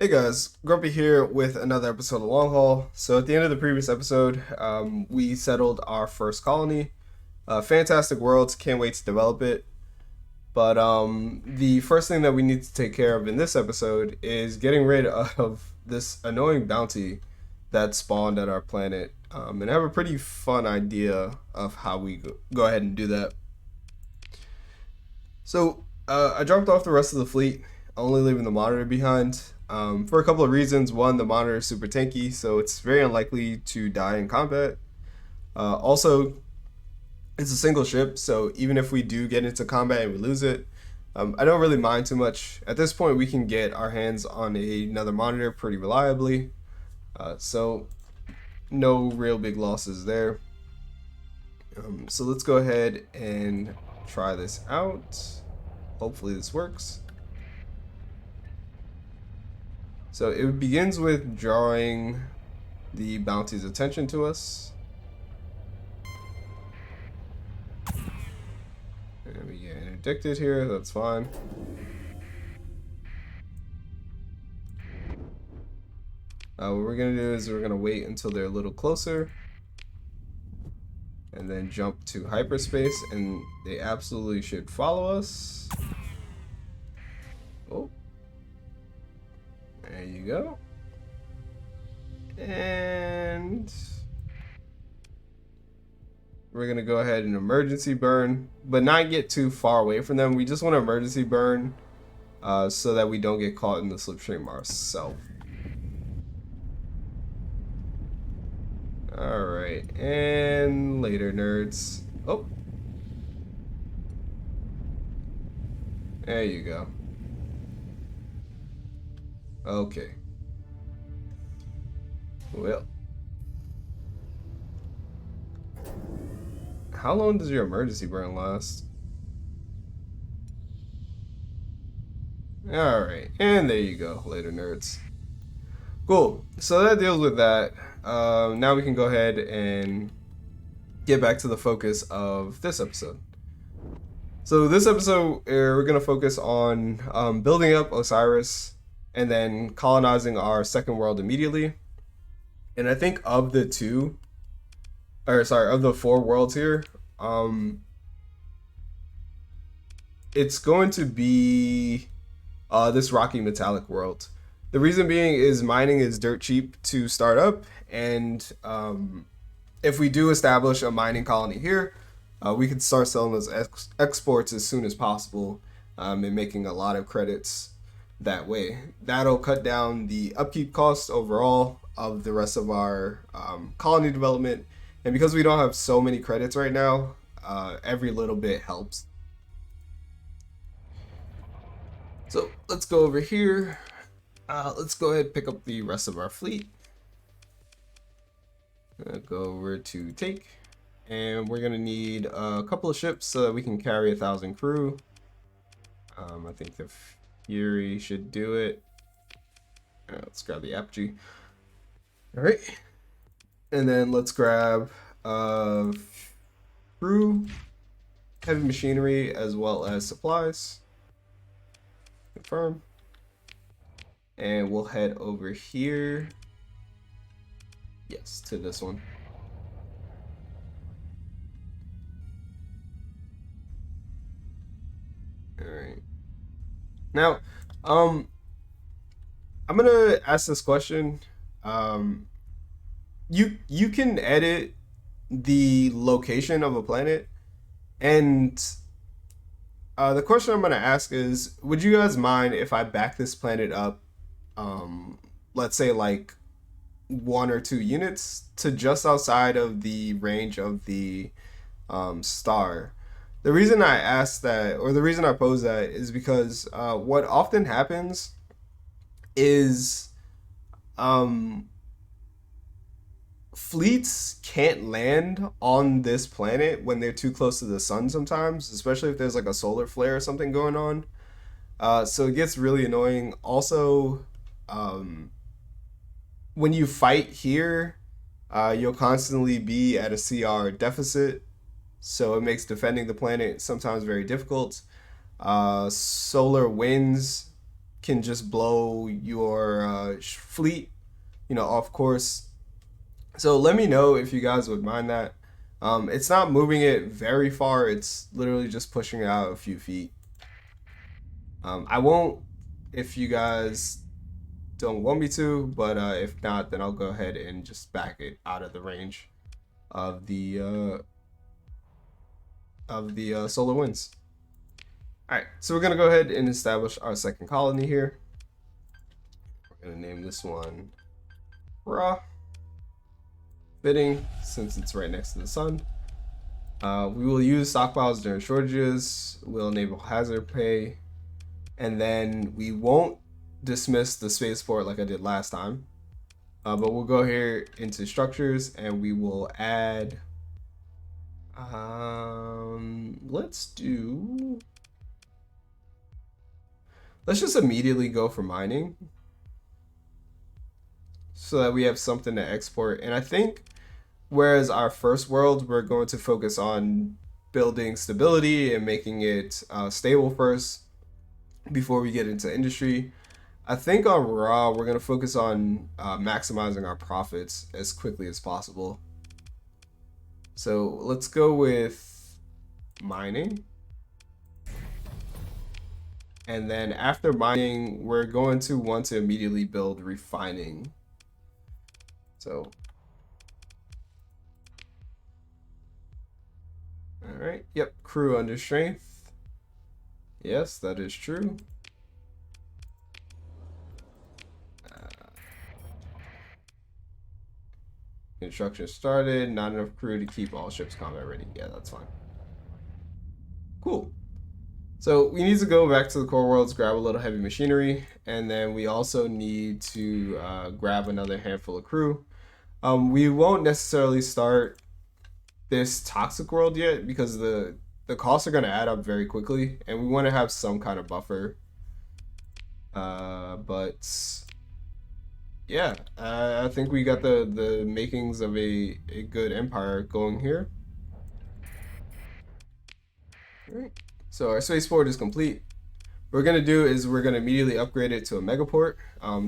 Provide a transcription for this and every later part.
Hey guys, Grumpy here with another episode of Long Haul. So at the end of the previous episode, we settled our first colony. Fantastic world, can't wait to develop it. But the first thing that we need to take care of in this episode is getting rid of this annoying bounty that spawned at our planet. And I have a pretty fun idea of how we go ahead and do that. So I dropped off the rest of the fleet, only leaving the monitor behind. For a couple of reasons. One, the monitor is super tanky, so it's very unlikely to die in combat. Also, it's a single ship, so even if we do get into combat and we lose it, I don't really mind too much. At this point, we can get our hands on another monitor pretty reliably, so no real big losses there. So let's go ahead and try this out. Hopefully this works. So it begins with drawing the bounty's attention to us. And we get interdicted here, that's fine. What we're gonna do is we're gonna wait until they're a little closer and then jump to hyperspace, and they absolutely should follow us. Oh. There you go. And we're gonna go ahead and emergency burn, but not get too far away from them. We just want to emergency burn so that we don't get caught in the slipstream ourselves. Alright, and later, nerds. Oh. There you go. Okay. Well. How long does your emergency burn last? Alright, and there you go, later nerds. Cool, so that deals with that. Now we can go ahead and get back to the focus of this episode. So this episode, we're going to focus on building up Osiris and then colonizing our second world immediately. And I think of the four worlds here, it's going to be this rocky metallic world. The reason being is mining is dirt cheap to start up, and if we do establish a mining colony here, we could start selling those exports as soon as possible and making a lot of credits that way. That'll cut down the upkeep costs overall of the rest of our colony development, and because we don't have so many credits right now, every little bit helps. So let's go over here. Let's go ahead and pick up the rest of our fleet. Go over to take, and we're gonna need a couple of ships so that we can carry 1,000 crew. I think the Fury should do it. Let's grab the Apogee. All right, and then let's grab crew, heavy machinery, as well as supplies. Confirm. And we'll head over here. Yes, to this one. All right. Now, I'm gonna ask this question. You can edit the location of a planet, and the question I'm gonna ask is, would you guys mind if I back this planet up, let's say like 1 or 2 units to just outside of the range of the star? The reason I asked that, or the reason I pose that, is because what often happens is fleets can't land on this planet when they're too close to the sun sometimes, especially if there's like a solar flare or something going on. So it gets really annoying. Also, when you fight here, you'll constantly be at a CR deficit, so it makes defending the planet sometimes very difficult. Solar winds can just blow your fleet, off course. So let me know if you guys would mind that. It's not moving it very far. It's literally just pushing it out a few feet. I won't if you guys don't want me to, but if not, then I'll go ahead and just back it out of the range of the solar winds. All right, so we're gonna go ahead and establish our second colony here. We're gonna name this one Raw. Fitting, since it's right next to the sun. We will use stockpiles during shortages. We'll enable hazard pay, and then we won't dismiss the spaceport like I did last time. But we'll go here into structures and we will add. Let's just immediately go for mining, so that we have something to export. And I think, whereas our first world, we're going to focus on building stability and making it stable first before we get into industry. I think on Raw, we're going to focus on maximizing our profits as quickly as possible. So let's go with mining. And then after mining, we're going to want to immediately build refining. So, all right. Yep. Crew under strength. Yes, that is true. Construction started. Not enough crew to keep all ships combat ready. Yeah, that's fine. Cool. So we need to go back to the core worlds, grab a little heavy machinery, and then we also need to grab another handful of crew. We won't necessarily start this toxic world yet because the costs are going to add up very quickly, and we want to have some kind of buffer. But yeah, I think we got the makings of a good empire going here. All right. So our spaceport is complete. What we're going to do is we're going to immediately upgrade it to a megaport.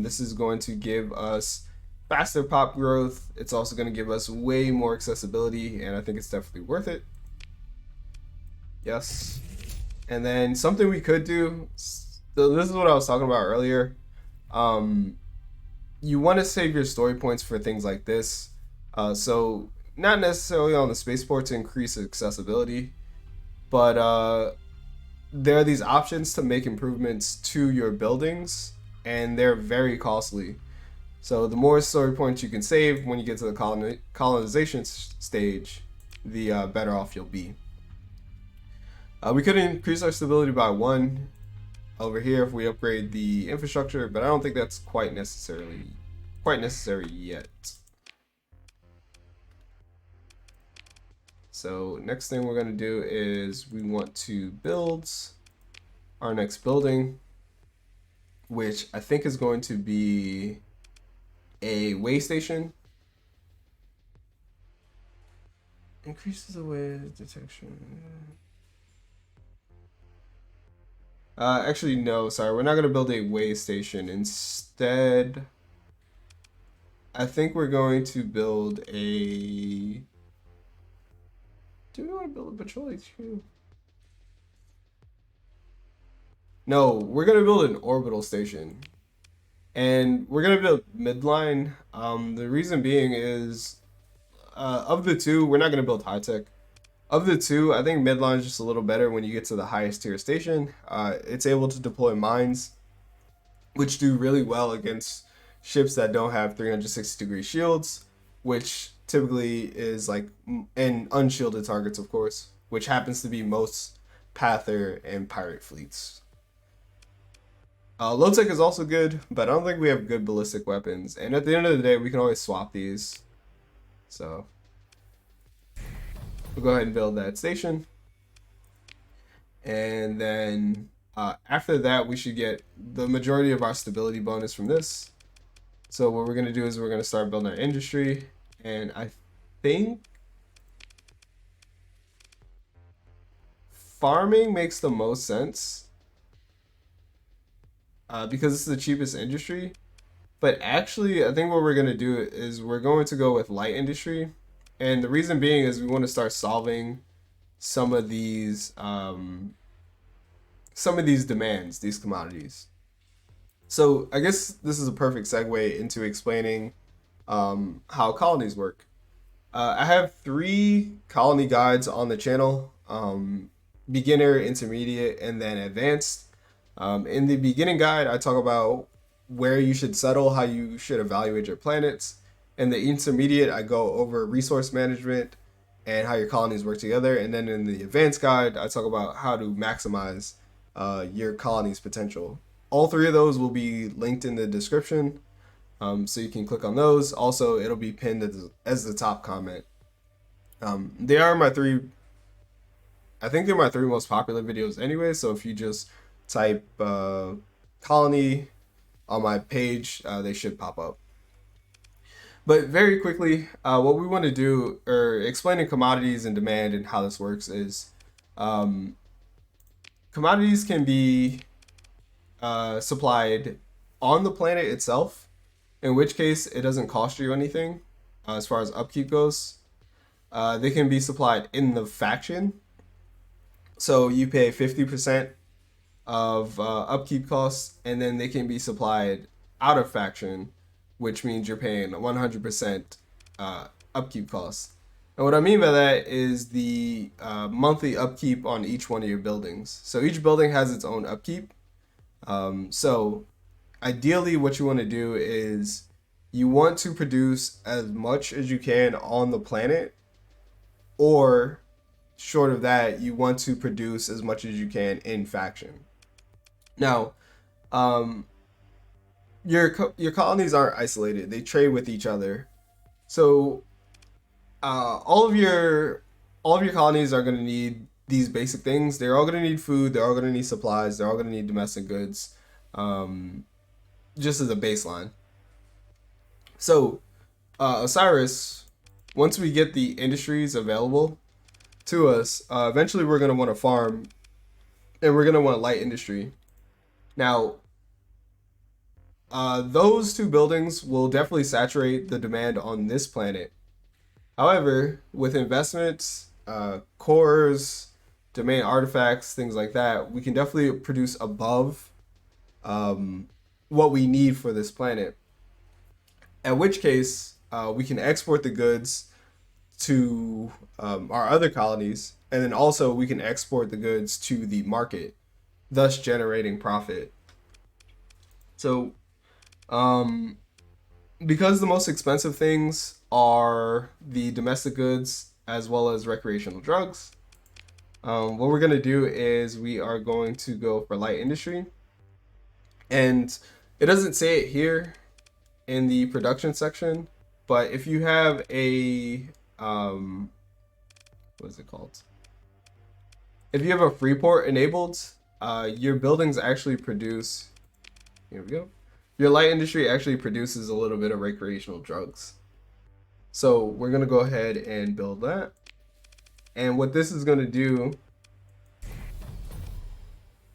This is going to give us faster pop growth. It's also going to give us way more accessibility, and I think it's definitely worth it. Yes. And then something we could do, so this is what I was talking about earlier. You want to save your story points for things like this. So not necessarily on the spaceport to increase accessibility, but there are these options to make improvements to your buildings, and they're very costly. So the more story points you can save when you get to the colonization stage, the better off you'll be. We could increase our stability by 1 over here if we upgrade the infrastructure, but I don't think that's quite necessary yet. So next thing we're going to do is we want to build our next building, which I think is going to be a way station. Increases the wave detection. Actually, no, sorry. We're not going to build a way station. Instead, I think we're going to build a... Do we want to build a patrol HQ? No, we're going to build an orbital station. And we're going to build midline. The reason being is, of the two, we're not going to build high tech. Of the two, I think midline is just a little better when you get to the highest tier station. It's able to deploy mines, which do really well against ships that don't have 360-degree shields, which typically is like, and unshielded targets, of course, which happens to be most Pather and pirate fleets. Low tech is also good, but I don't think we have good ballistic weapons. And at the end of the day, we can always swap these. So we'll go ahead and build that station. And then after that, we should get the majority of our stability bonus from this. So what we're going to do is we're going to start building our industry. And I think farming makes the most sense. because it's the cheapest industry. But actually, I think what we're going to do is we're going to go with light industry. And the reason being is we want to start solving some of these demands, these commodities. So I guess this is a perfect segue into explaining how colonies work. I have 3 colony guides on the channel: beginner, intermediate, and then advanced. In the beginning guide, I talk about where you should settle, how you should evaluate your planets. In the intermediate, I go over resource management and how your colonies work together. And then in the advanced guide, I talk about how to maximize your colony's potential. All 3 of those will be linked in the description, so you can click on those. Also, it'll be pinned as the top comment. They are my 3. I think they're my 3 most popular videos anyway. So if you just type colony on my page, they should pop up. But very quickly, what we want to do, or explaining commodities and demand and how this works, is commodities can be supplied on the planet itself, in which case it doesn't cost you anything as far as upkeep goes. They can be supplied in the faction, so you pay 50% of upkeep costs, and then they can be supplied out of faction, which means you're paying 100% upkeep costs. And what I mean by that is the monthly upkeep on each one of your buildings. So each building has its own upkeep. So ideally what you want to do is you want to produce as much as you can on the planet, or short of that, you want to produce as much as you can in faction. Now, your colonies aren't isolated; they trade with each other. So, all of your colonies are going to need these basic things. They're all going to need food. They're all going to need supplies. They're all going to need domestic goods, just as a baseline. So, Osiris, once we get the industries available to us, eventually we're going to want to farm, and we're going to want light industry. Now, those 2 buildings will definitely saturate the demand on this planet. However, with investments, cores, domain artifacts, things like that, we can definitely produce above what we need for this planet. At which case, we can export the goods to our other colonies, and then also we can export the goods to the market, thus generating profit. So, because the most expensive things are the domestic goods as well as recreational drugs, what we're going to do is we are going to go for light industry. And it doesn't say it here in the production section, but if you have a what is it called? If you have a Freeport enabled, your buildings actually produce, here we go, your light industry actually produces a little bit of recreational drugs. So we're going to go ahead and build that. And what this is going to do,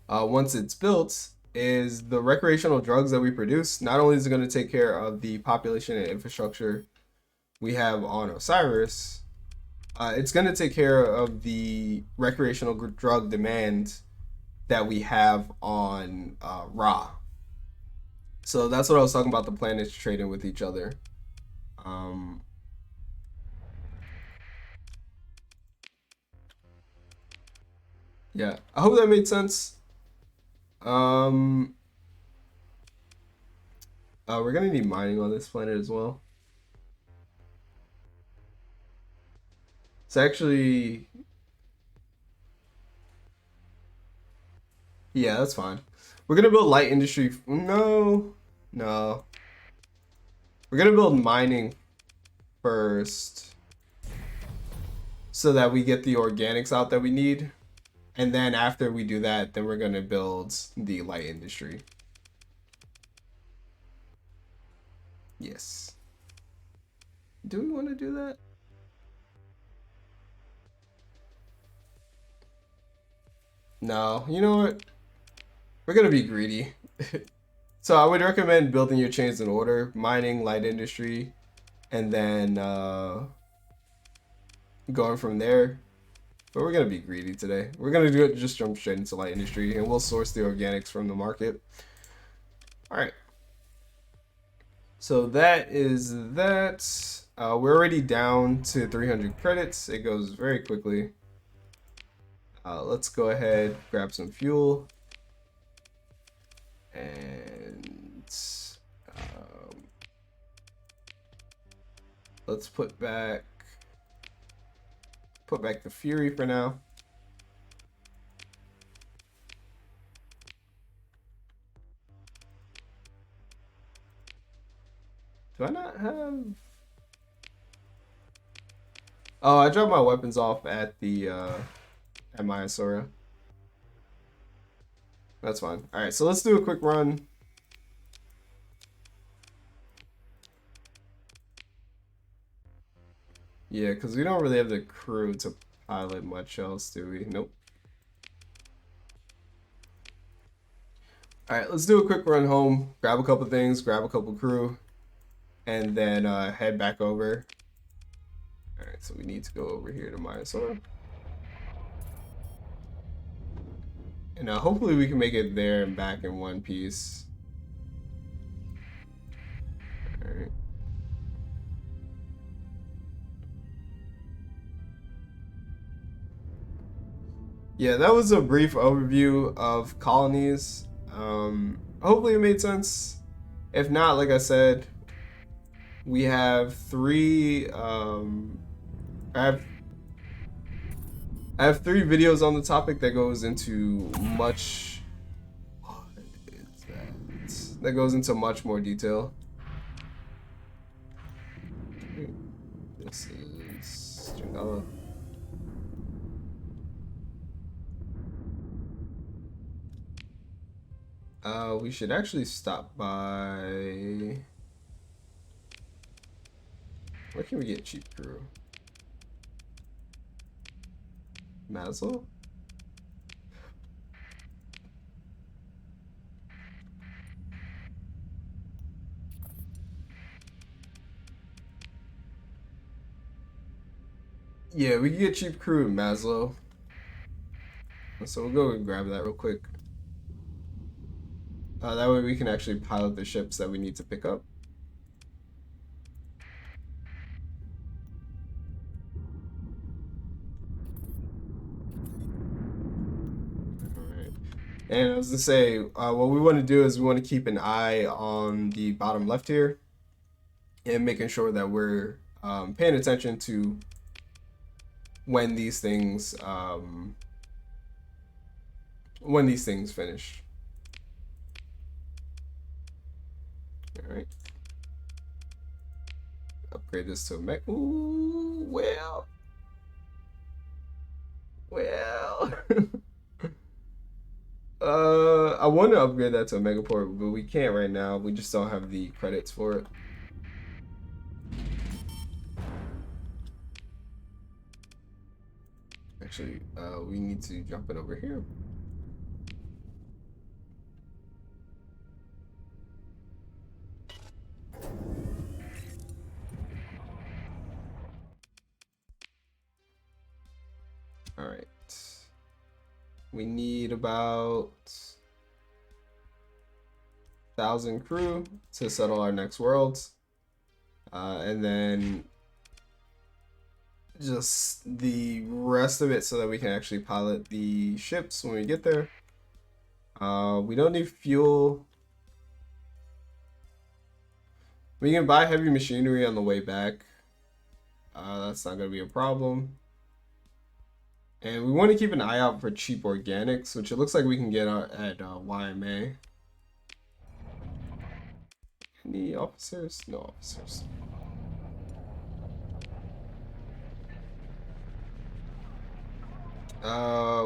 once it's built, is the recreational drugs that we produce, not only is it going to take care of the population and infrastructure we have on Osiris, it's going to take care of the recreational drug demand that we have on Ra. So that's what I was talking about, the planets trading with each other. Yeah, I hope that made sense. We're gonna need mining on this planet as well. It's actually, yeah, that's fine. We're gonna build light industry. No. We're gonna build mining first, so that we get the organics out that we need. And then after we do that, then we're gonna build the light industry. Yes. Do we want to do that? No, you know what? We're gonna be greedy. So I would recommend building your chains in order: mining, light industry, and then going from there. But we're gonna be greedy today. We're gonna do it. Just jump straight into light industry, and we'll source the organics from the market. All right. So that is that. We're already down to 300 credits. It goes very quickly. Let's go ahead, grab some fuel, and let's put back the Fury for now. Do I not have? Oh, I dropped my weapons off at the at Myasora. That's fine. All right, so let's do a quick run. Yeah, because we don't really have the crew to pilot much else, do we? Nope. All right, let's do a quick run home, grab a couple things, grab a couple crew, and then head back over. All right, so we need to go over here to Myasora. And hopefully we can make it there and back in one piece. All right. Yeah, that was a brief overview of colonies. Hopefully it made sense. If not, like I said, we have three. I have three videos on the topic that goes into much. What is that? That goes into much more detail. This is Stringala. We should actually stop by. Where can we get cheap crew? Maslow? Yeah, we can get cheap crew in Maslow. So we'll go and grab that real quick. That way we can actually pilot the ships that we need to pick up. Alright. And I was gonna say, what we want to do is we want to keep an eye on the bottom left here and making sure that we're paying attention to when these things finish. All right. Upgrade this to a mech. Ooh, well. I want to upgrade that to a megaport, but we can't right now. We just don't have the credits for it. Actually, we need to jump it over here. All right. We need about 1,000 crew to settle our next worlds. And then just the rest of it so that we can actually pilot the ships when we get there. We don't need fuel. We can buy heavy machinery on the way back. That's not going to be a problem. And we want to keep an eye out for cheap organics, which it looks like we can get at YMA. Any officers? No officers.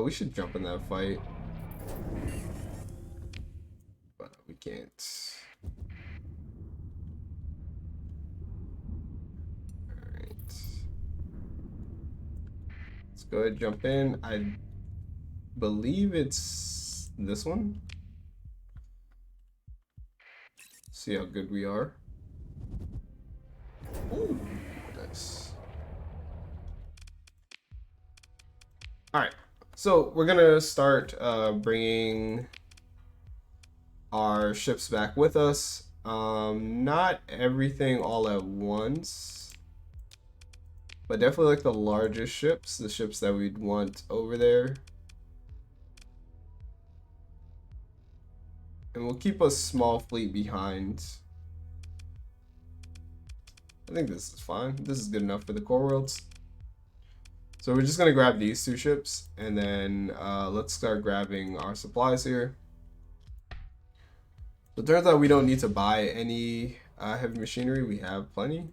We should jump in that fight. But we can't. Alright. Let's go ahead and jump in. I believe it's this one. See how good we are. Ooh, nice. Alright, so we're gonna start bringing our ships back with us. Not everything all at once, but definitely like the largest ships, the ships that we'd want over there. And we'll keep a small fleet behind. I think this is fine. This is good enough for the core worlds. So we're just gonna grab these two ships, and then let's start grabbing our supplies here. So it turns out we don't need to buy any heavy machinery. We have plenty.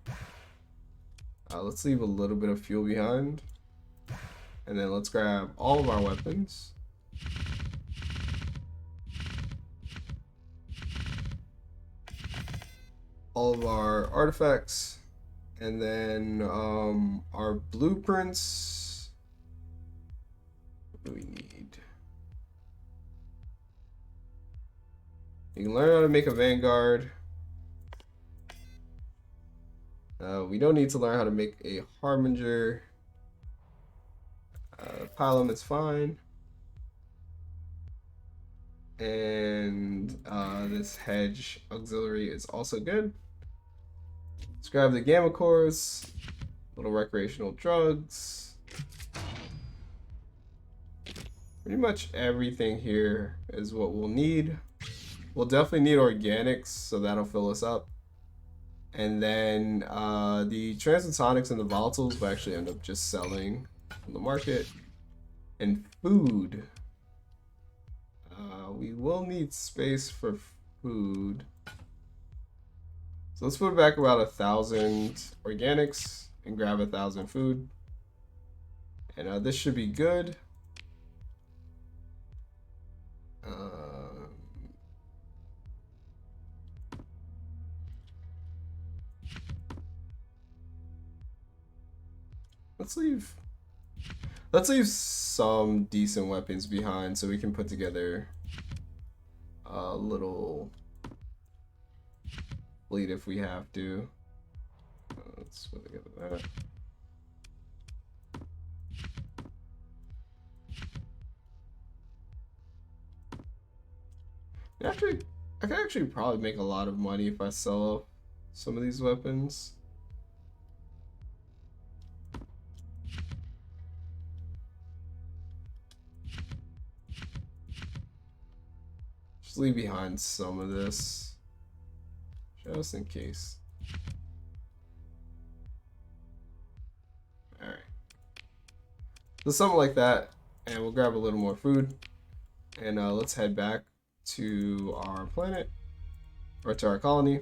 Let's leave a little bit of fuel behind. And then let's grab all of our weapons. All of our artifacts. And then our blueprints. What do we need? You can learn how to make a vanguard. We don't need to learn how to make a harbinger. Pylon is fine. And this hedge auxiliary is also good. Let's grab the gamma cores, little recreational drugs. Pretty much everything here is what we'll need. We'll definitely need organics, so that'll fill us up. And then the transitonics and the volatiles will actually end up just selling on the market. And food. We will need space for food. So let's put back about 1,000 organics and grab 1,000 food. And this should be good. Let's leave some decent weapons behind so we can put together a little fleet if we have to. Let's put together that. Actually, I could actually probably make a lot of money if I sell some of these weapons. Just leave behind some of this, just in case. Alright. So something like that, and we'll grab a little more food, and let's head back to our planet, or to our colony.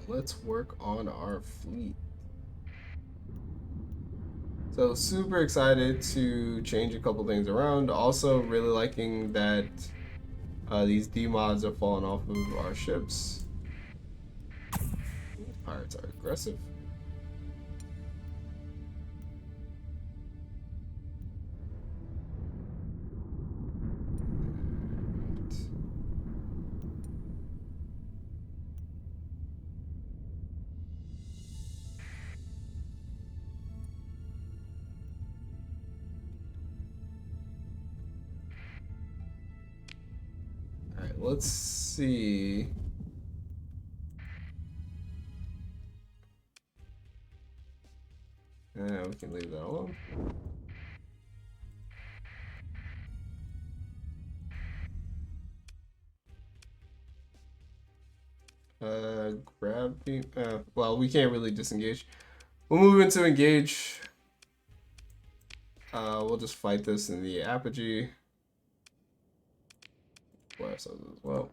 Let's work on our fleet. So super excited to change a couple things around. Also really liking that these D-mods are falling off of our ships. These pirates are aggressive. Let's see. We can leave that alone. Grab the. Well, we can't really disengage. We'll move into engage. We'll just fight this in the apogee. Ourselves as well.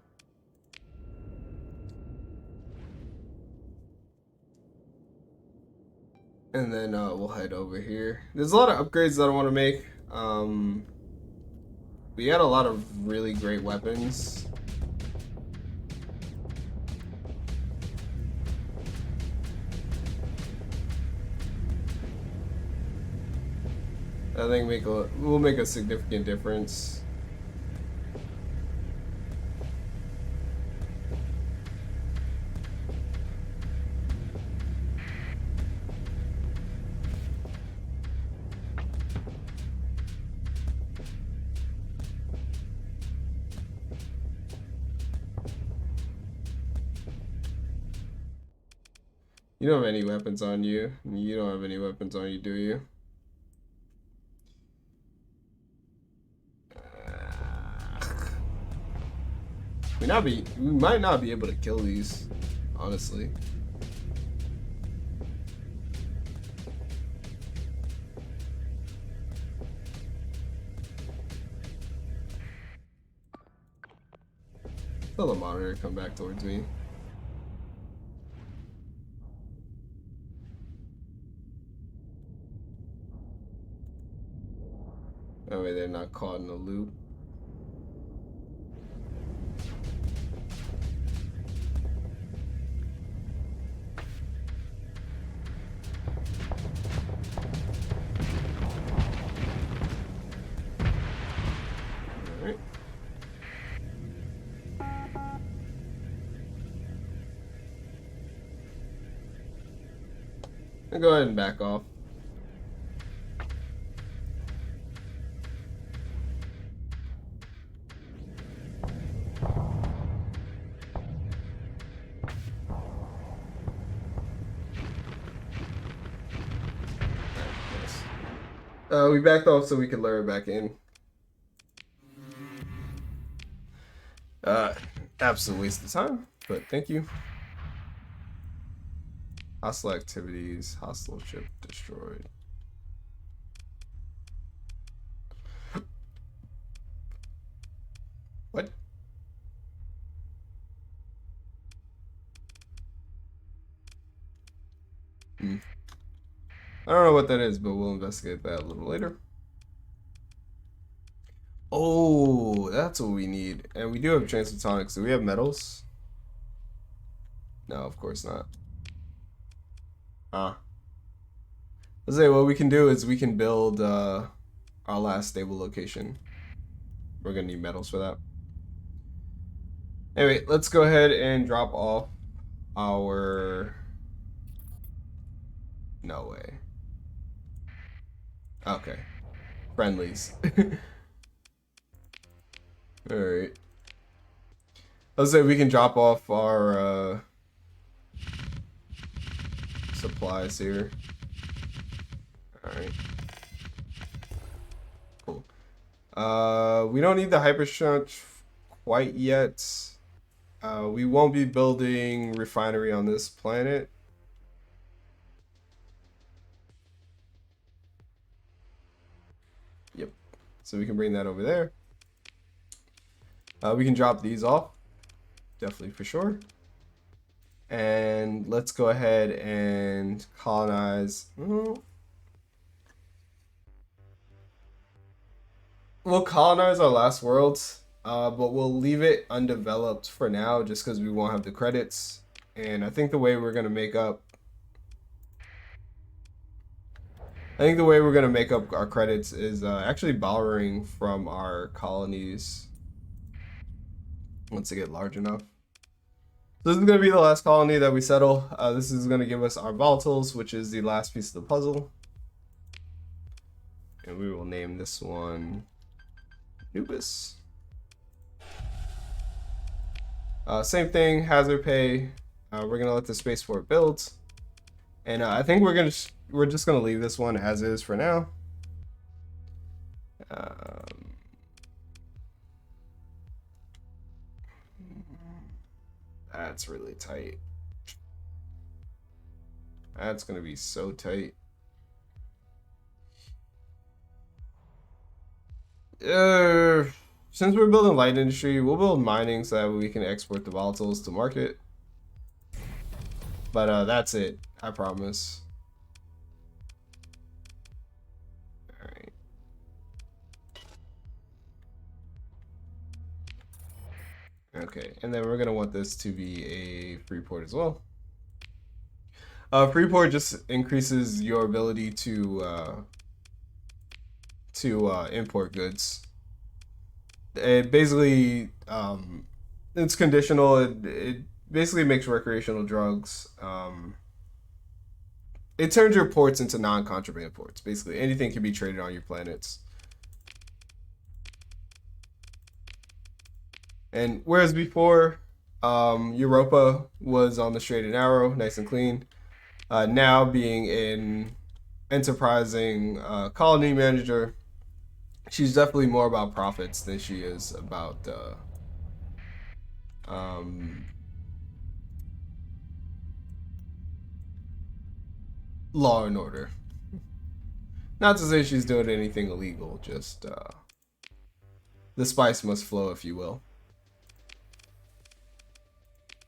And then we'll head over here. There's a lot of upgrades that I want to make. We had a lot of really great weapons. I think will make a significant difference. You don't have any weapons on you. You don't have any weapons on you, do you? We might not be able to kill these, honestly. Tell the monitor to come back towards me. That way they're not caught in a loop. Alright. I'll go ahead and back off. We backed off so we could lure it back in. Absolute waste of time, but thank you. Hostile activities, hostile ship destroyed. What? I don't know what that is, but we'll investigate that a little later. Oh, that's what we need. And we do have transphotonics. Do we have metals? No, of course not. Let's say what we can do is we can build our last stable location. We're gonna need metals for that. Anyway, let's go ahead and drop off our... No way. Okay. Friendlies. Alright. Let's say we can drop off our supplies here. Alright. Cool. We don't need the hypershunt quite yet. We won't be building refinery on this planet. Yep. So we can bring that over there. We can drop these off. Definitely for sure. And let's go ahead and colonize. We'll colonize our last world, but we'll leave it undeveloped for now just because we won't have the credits. And I think the way we're going to make up our credits is actually borrowing from our colonies once they get large enough. So this is going to be the last colony that we settle. This is going to give us our volatiles, which is the last piece of the puzzle. And we will name this one Nubis. Same thing, hazard pay. We're going to let the spaceport build. And I think we're just going to leave this one as is for now. That's really tight. That's gonna be so tight. Since we're building light industry, we'll build mining so that we can export the volatiles to market. But that's it, I promise. Alright. Okay, and then we're gonna want this to be a free port as well. Free port just increases your ability to import goods. It basically it's conditional. It basically makes recreational drugs. It turns your ports into non-contraband ports. Basically, anything can be traded on your planets. And whereas before, Europa was on the straight and narrow, nice and clean. Now being an enterprising colony manager, she's definitely more about profits than she is about um, law and order. Not to say she's doing anything illegal, just the spice must flow, if you will.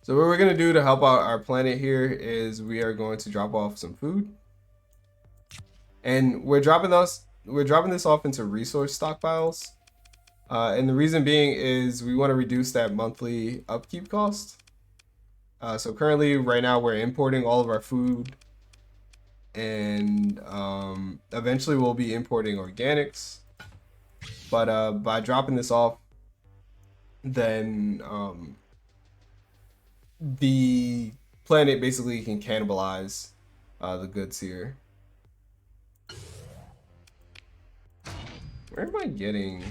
So what we're going to do to help out our planet here is we are going to drop off some food. And we're dropping this off into resource stockpiles. And the reason being is we want to reduce that monthly upkeep cost. So currently, right now, we're importing all of our food. And eventually we'll be importing organics. But by dropping this off, then the planet basically can cannibalize the goods here. Where am I getting?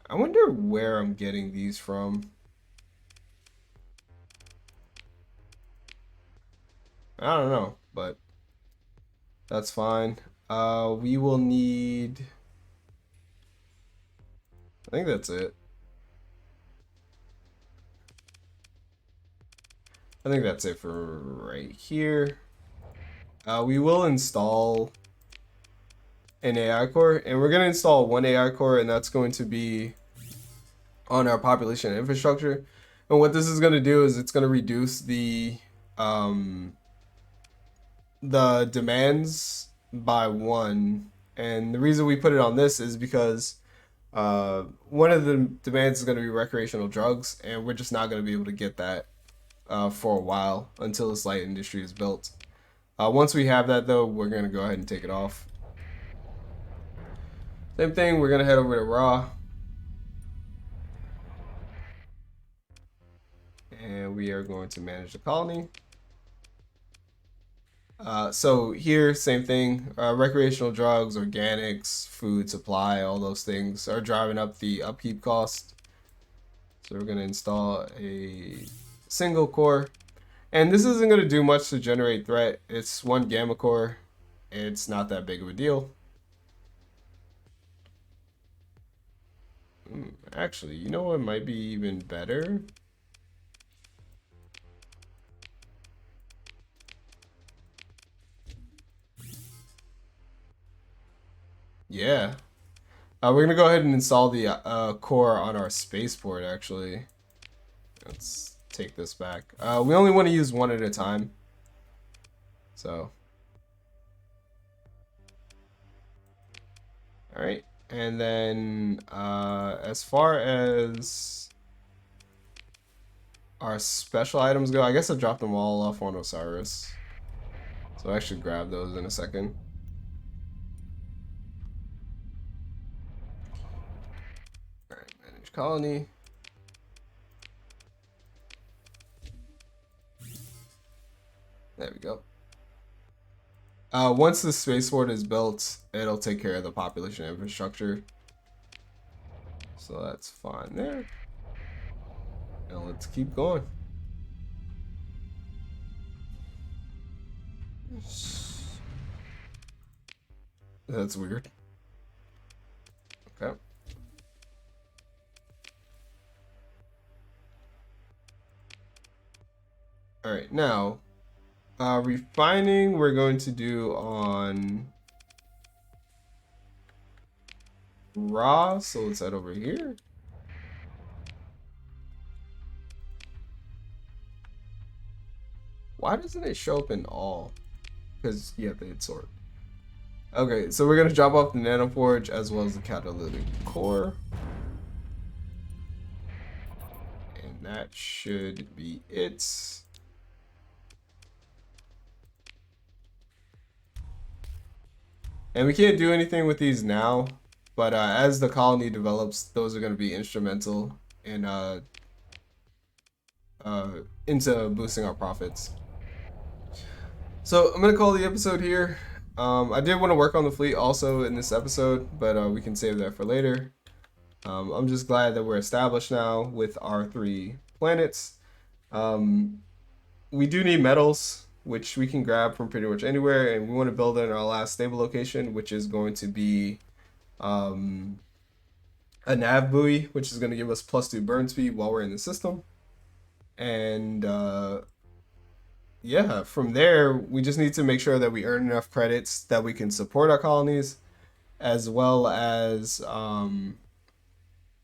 I wonder where I'm getting these from. I don't know, but that's fine. We will need... I think that's it. I think that's it for right here. We will install an AI core, and we're going to install one AI core, and that's going to be on our population infrastructure. And what this is going to do is it's going to reduce the demands by 1. And the reason we put it on this is because one of the demands is going to be recreational drugs, and we're just not going to be able to get that for a while until this light industry is built. Once we have that, though, we're going to go ahead and take it off. Same thing, we're going to head over to Raw. And we are going to manage the colony. So here, same thing. Recreational drugs, organics, food supply, all those things are driving up the upkeep cost. So we're going to install a single core. And this isn't going to do much to generate threat. It's one gamma core. It's not that big of a deal. Actually, you know what might be even better? Yeah. We're going to go ahead and install the core on our spaceport, actually. Let's take this back. We only want to use one at a time. So. Alright. And then as far as our special items go, I guess I dropped them all off on Osiris. So I should grab those in a second. Alright, manage colony. There we go. Once the spaceport is built, it'll take care of the population infrastructure. So that's fine there. Now let's keep going. That's weird. Okay. All right, now refining we're going to do on raw, so let's head over here. Why doesn't it show up in all? Because you have to hit sort. Okay, so we're gonna drop off the nanoforge as well as the catalytic core. that should be it. And we can't do anything with these now, but as the colony develops, those are going to be instrumental in into boosting our profits. So I'm gonna call the episode here. I did want to work on the fleet also in this episode, but we can save that for later. I'm just glad that we're established now with our 3 planets. We do need metals, which we can grab from pretty much anywhere, and we want to build in our last stable location, which is going to be a nav buoy, which is going to give us +2 burn speed while we're in the system. And yeah, from there, we just need to make sure that we earn enough credits that we can support our colonies, as well as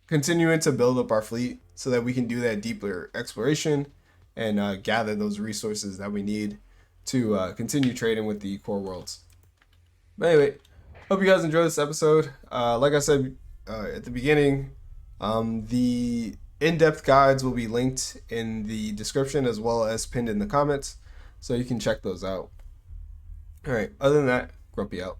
continuing to build up our fleet so that we can do that deeper exploration and gather those resources that we need to continue trading with the core worlds. But anyway, hope you guys enjoyed this episode. Like I said at the beginning, the in-depth guides will be linked in the description as well as pinned in the comments, so you can check those out. All right, other than that, Grumpy out.